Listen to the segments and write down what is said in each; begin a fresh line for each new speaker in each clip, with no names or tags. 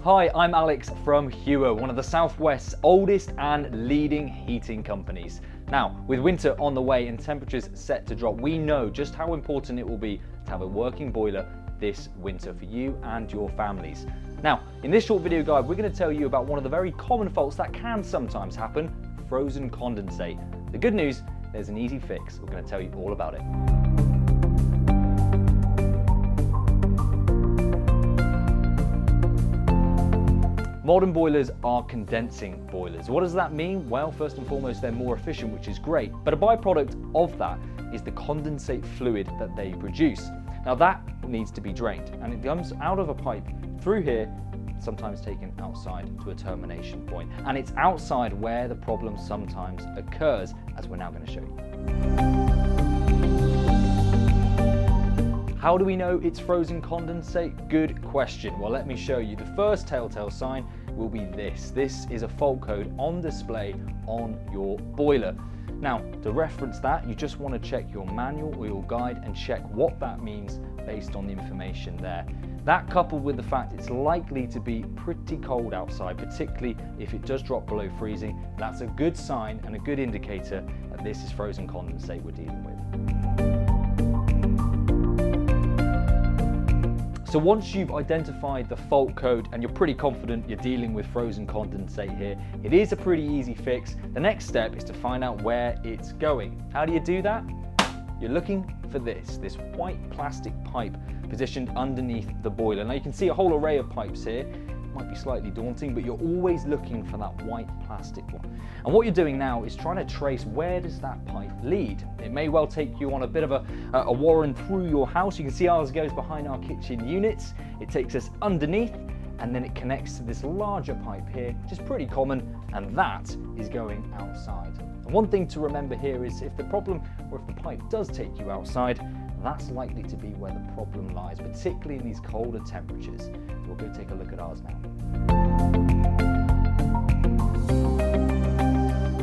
Hi, I'm Alex from Hewer, one of the Southwest's oldest and leading heating companies. Now, with winter on the way and temperatures set to drop, we know just how important it will be to have a working boiler this winter for you and your families. Now, in this short video guide, we're going to tell you about one of the very common faults that can sometimes happen, frozen condensate. The good news, there's an easy fix. We're going to tell you all about it. Modern boilers are condensing boilers. What does that mean? Well, first and foremost, they're more efficient, which is great. But a byproduct of that is the condensate fluid that they produce. Now that needs to be drained, and it comes out of a pipe through here, sometimes taken outside to a termination point. And it's outside where the problem sometimes occurs, as we're now going to show you. How do we know it's frozen condensate? Good question. Well, let me show you. The first telltale sign will be this. This is a fault code on display on your boiler. Now, to reference that, you just want to check your manual or your guide and check what that means based on the information there. That, coupled with the fact it's likely to be pretty cold outside, particularly if it does drop below freezing, that's a good sign and a good indicator that this is frozen condensate we're dealing with. So once you've identified the fault code and you're pretty confident you're dealing with frozen condensate here, it is a pretty easy fix. The next step is to find out where it's going. How do you do that? You're looking for this white plastic pipe positioned underneath the boiler. Now you can see a whole array of pipes here. Might be slightly daunting, but you're always looking for that white plastic one. And what you're doing now is trying to trace where does that pipe lead. It may well take you on a bit of a warren through your house. You can see ours goes behind our kitchen units. It takes us underneath and then it connects to this larger pipe here, which is pretty common, and that is going outside. And one thing to remember here is if the problem or if the pipe does take you outside, that's likely to be where the problem lies, particularly in these colder temperatures. We'll go take a look at ours now.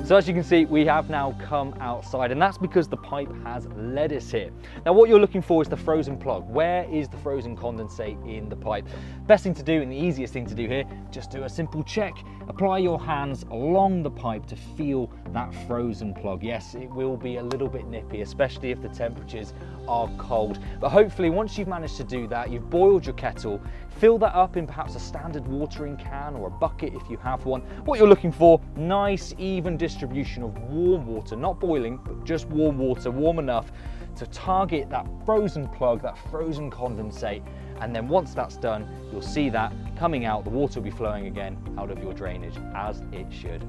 So as you can see, we have now come outside, and that's because the pipe has led us here. Now what you're looking for is the frozen plug. Where is the frozen condensate in the pipe? Best thing to do and the easiest thing to do here, just do a simple check. Apply your hands along the pipe to feel that frozen plug. Yes, it will be a little bit nippy, especially if the temperatures are cold. But hopefully once you've managed to do that, you've boiled your kettle, fill that up in perhaps a standard watering can or a bucket if you have one. What you're looking for, nice even distribution of warm water, not boiling, but just warm water, warm enough to target that frozen plug, that frozen condensate. And then once that's done, you'll see that coming out, the water will be flowing again out of your drainage as it should.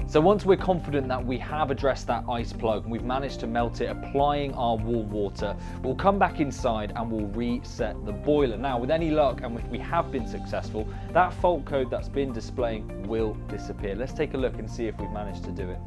So once we're confident that we have addressed that ice plug and we've managed to melt it applying our warm water, we'll come back inside and we'll reset the boiler. Now with any luck, and if we have been successful, that fault code that's been displaying will disappear. Let's take a look and see if we've managed to do it.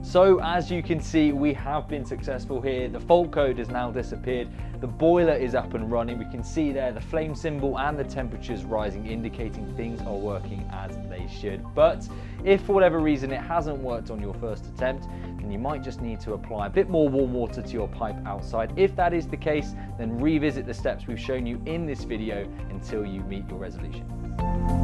So as you can see, we have been successful here. The fault code has now disappeared. The boiler is up and running. We can see there the flame symbol and the temperatures rising, indicating things are working as they should. But if for whatever reason it hasn't worked on your first attempt, then you might just need to apply a bit more warm water to your pipe outside. If that is the case, then revisit the steps we've shown you in this video until you meet your resolution.